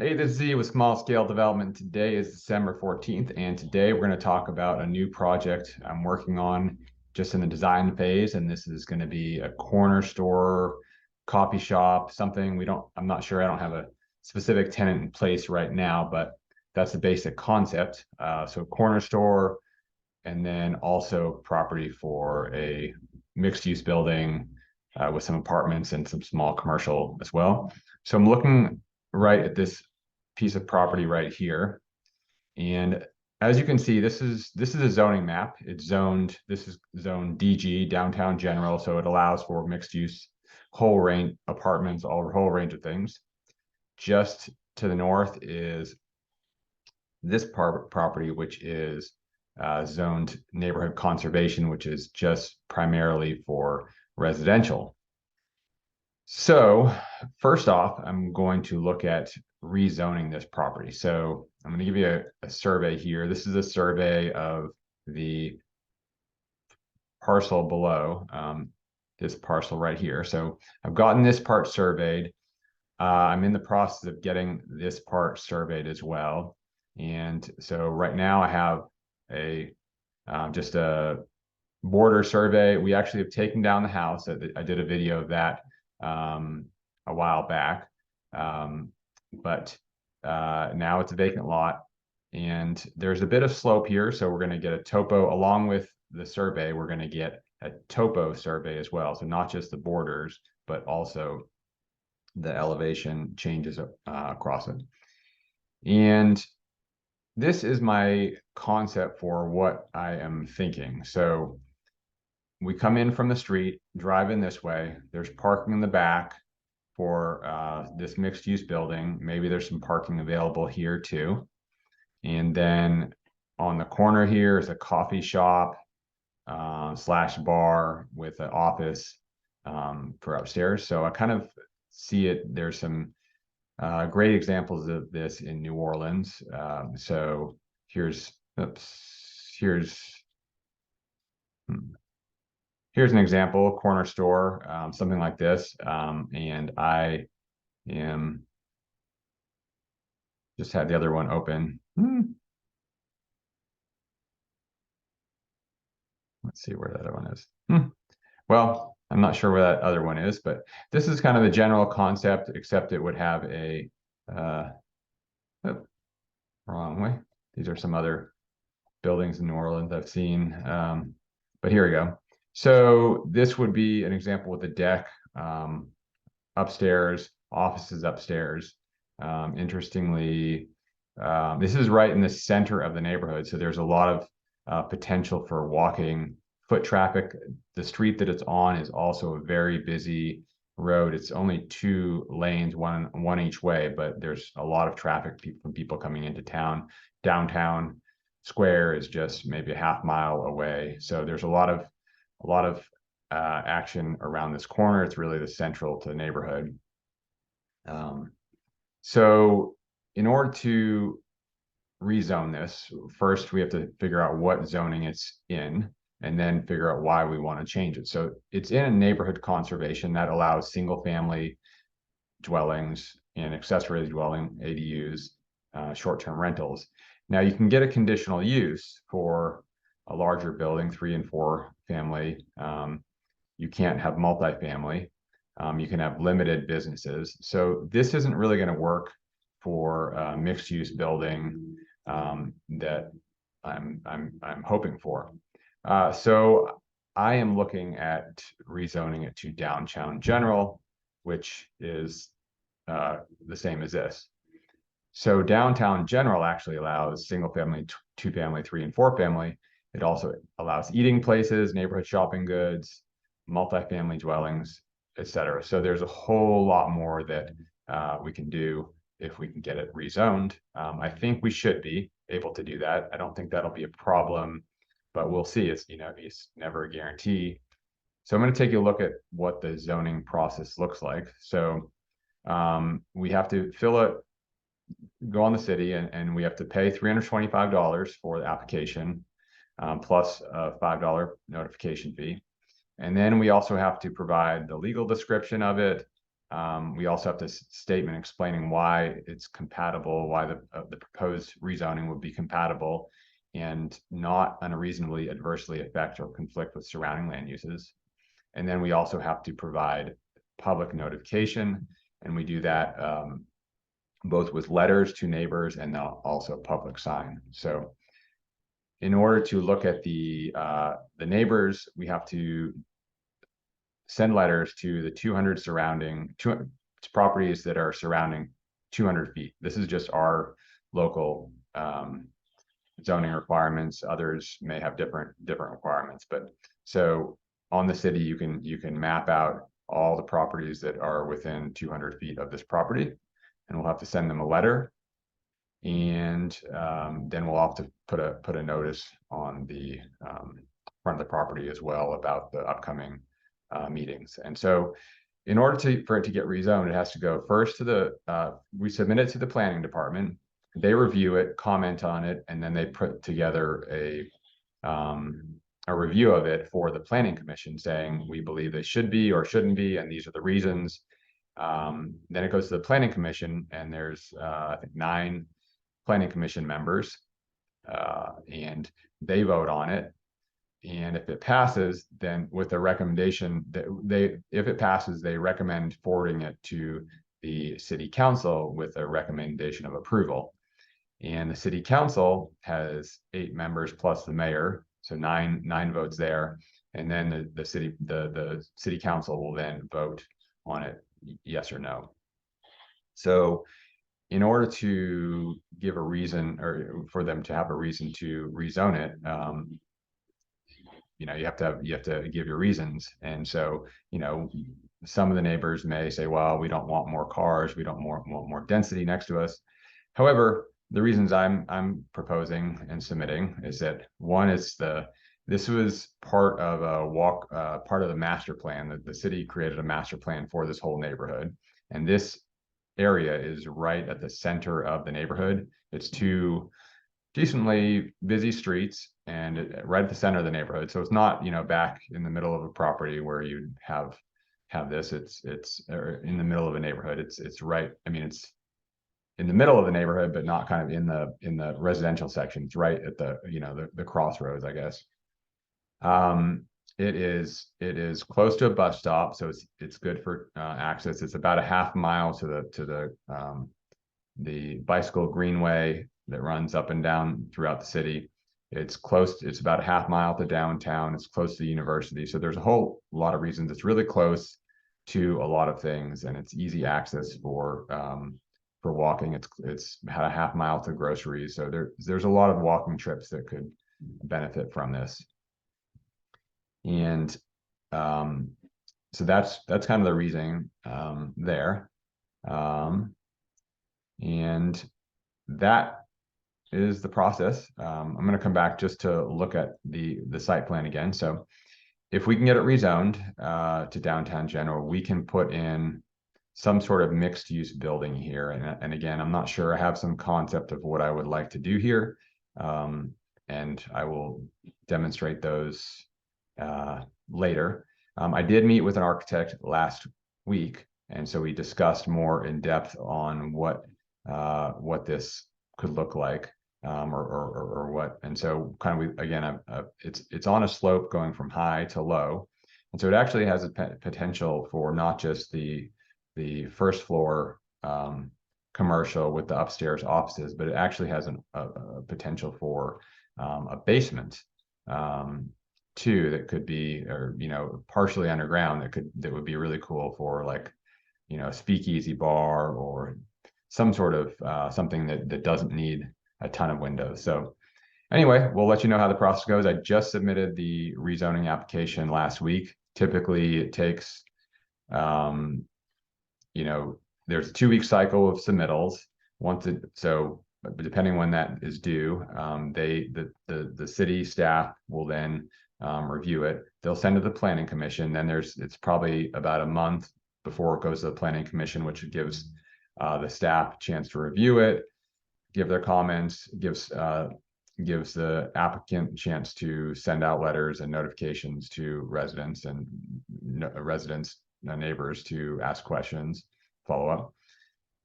Hey, this is Z with Small Scale Development. Today is December 14th, and today we're going to talk about a new project I'm working on just in the design phase. And this is going to be a corner store, coffee shop, something I'm not sure, I don't have a specific tenant in place right now, but that's the basic concept. So corner store, and then also property for a mixed use building with some apartments and some small commercial as well. So I'm looking right at this piece of property right here. And as you can see, this is a zoning map. It's zoned, this is zone DG, downtown general, so it allows for mixed use, whole range apartments, whole range of things. Just to the north is this property, which is zoned neighborhood conservation, which is just primarily for residential. So first off, I'm going to look at rezoning this property. So I'm going to give you a survey here. This is a survey of the parcel below, this parcel right here. So I've gotten this part surveyed. I'm in the process of getting this part surveyed as well. And so right now I have a just a border survey. We actually have taken down the house. I did a video of that a while back, but now it's a vacant lot, and there's a bit of slope here. So we're going to get a topo along with the survey. We're going to get a topo survey as well. So not just the borders, but also the elevation changes across it. And this is my concept for what I am thinking. So we come in from the street, drive in this way. There's parking in the back for this mixed use building. Maybe there's some parking available here too. And then on the corner here is a coffee shop slash bar with an office for upstairs. So I kind of see it. There's some great examples of this in New Orleans. So here's, here's an example, corner store, something like this. And I am just had the other one open. Let's see where that other one is. Well, I'm not sure where that other one is, but this is kind of the general concept, except it would have a wrong way. These are some other buildings in New Orleans I've seen. But here we go. So this would be an example with a deck upstairs, offices upstairs. Interestingly, this is right in the center of the neighborhood. So there's a lot of potential for walking foot traffic. The street that it's on is also a very busy road. It's only 2 lanes, one each way, but there's a lot of traffic from people coming into town. Downtown Square is just maybe a half mile away. So there's a lot of action around this corner. It's really the central to the neighborhood. So in order to rezone this, first we have to figure out what zoning it's in, and then figure out why we want to change it. So it's in a neighborhood conservation that allows single family dwellings and accessory dwelling ADUs, short-term rentals. Now you can get a conditional use for a larger building, 3 and 4 family. You can't have multifamily. You can have limited businesses. So this isn't really going to work for a mixed use building that I'm hoping for. So I am looking at rezoning it to downtown general, which is the same as this. So downtown general actually allows single family, 2 family, 3 and 4 family. It also allows eating places, neighborhood shopping goods, multifamily dwellings, etc. So there's a whole lot more that we can do if we can get it rezoned. I think we should be able to do that. I don't think that'll be a problem, but we'll see. It's never a guarantee. So I'm going to take a look at what the zoning process looks like. So we have to fill it, go on the city, and we have to pay $325 for the application, plus a $5 notification fee. And then we also have to provide the legal description of it, We also have this statement explaining why it's compatible, why the proposed rezoning would be compatible and not unreasonably adversely affect or conflict with surrounding land uses. And then we also have to provide public notification, and we do that both with letters to neighbors and also public sign. So in order to look at the neighbors, we have to send letters to the 200 surrounding properties that are surrounding 200 feet. This is just our local zoning requirements. Others may have different requirements, but so on the city, you can map out all the properties that are within 200 feet of this property, and we'll have to send them a letter, and then we'll have to put a notice on the front of the property as well about the upcoming meetings. And so in order for it to get rezoned, it has to go first to we submit it to the planning department. They review it, comment on it, and then they put together a review of it for the planning commission saying, we believe they should be or shouldn't be, and these are the reasons. Then it goes to the planning commission, and there's, I think, 9 planning commission members, and they vote on it. And if it passes, then with the recommendation that if it passes, they recommend forwarding it to the city council with a recommendation of approval. And the city council has 8 members plus the mayor, so nine votes there. And then the city council will then vote on it, yes or no. So in order to give a reason, or for them to have a reason to rezone it, you have to give your reasons. And so, some of the neighbors may say, well, we don't want more cars, we don't want more density next to us. However, the reasons I'm proposing and submitting is that one is this was part of part of the master plan that the city created a master plan for this whole neighborhood. And this area is right at the center of the neighborhood. It's 2 decently busy streets and right at the center of the neighborhood. So it's not, back in the middle of a property where you'd have this. It's in the middle of a neighborhood. It's right. I mean, it's in the middle of the neighborhood, but not kind of in the residential section. It's right at the crossroads, I guess. It is close to a bus stop, so it's good for access. It's about a half mile to the bicycle greenway that runs up and down throughout the city. It's close. It's about a half mile to downtown. It's close to the university. So there's a whole lot of reasons. It's really close to a lot of things, and it's easy access for walking. It's had a half mile to groceries. So there's a lot of walking trips that could benefit from this. And so that's kind of the reasoning there. And that is the process. I'm going to come back just to look at the site plan again. So if we can get it rezoned to downtown general, we can put in some sort of mixed use building here. And again, I'm not sure. I have some concept of what I would like to do here. And I will demonstrate those later. I did meet with an architect last week, and so we discussed more in depth on what this could look like, or what. And so kind of again, it's on a slope going from high to low, and so it actually has a potential for not just the first floor commercial with the upstairs offices, but it actually has a potential for a basement too, that could be, or partially underground, that would be really cool for, like, a speakeasy bar or some sort of something that doesn't need a ton of windows. So anyway, we'll let you know how the process goes. I just submitted the rezoning application last week. Typically it takes there's a 2-week cycle of submittals. So depending when that is due, the city staff will then review it. They'll send it to the planning commission. Then it's probably about a month before it goes to the planning commission, which gives the staff a chance to review it, give their comments, gives the applicant a chance to send out letters and notifications to residents, and residents neighbors to ask questions, follow up.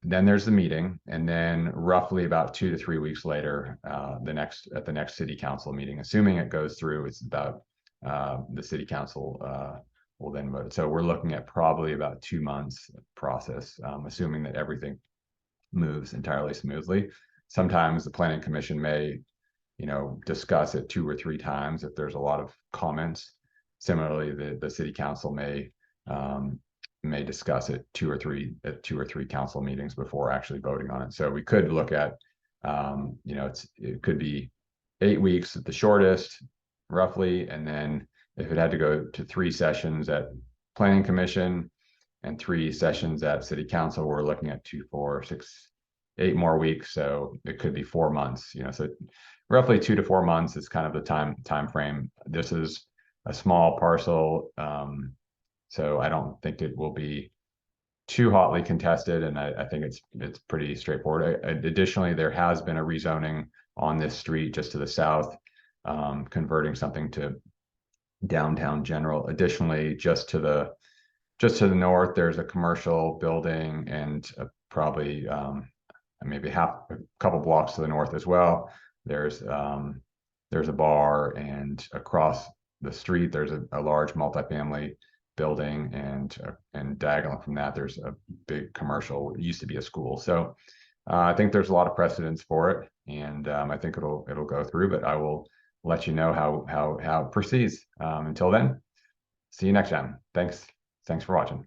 Then there's the meeting, and then roughly about 2 to 3 weeks later, at the next city council meeting, assuming it goes through, it's about the city council will then vote. So we're looking at probably about 2 months process, assuming that everything moves entirely smoothly. Sometimes the planning commission may, discuss it 2 or 3 times if there's a lot of comments. Similarly, the city council may discuss it two or three council meetings before actually voting on it. So we could look at, it could be 8 weeks at the shortest, roughly, and then if it had to go to 3 sessions at planning commission and 3 sessions at city council, we're looking at 2, 4, 6, 8 more weeks. So it could be 4 months. So roughly 2 to 4 months is kind of the time frame. This is a small parcel, so I don't think it will be too hotly contested, and I think it's pretty straightforward. Additionally, there has been a rezoning on this street just to the south, converting something to downtown general. Additionally, just to the north, there's a commercial building, and probably maybe a couple blocks to the north as well. There's a bar, and across the street there's a large multifamily building, and diagonal from that there's a big commercial. It used to be a school. So I think there's a lot of precedence for it, and I think it'll go through. But I will let you know how it proceeds. Until then, see you next time. Thanks for watching.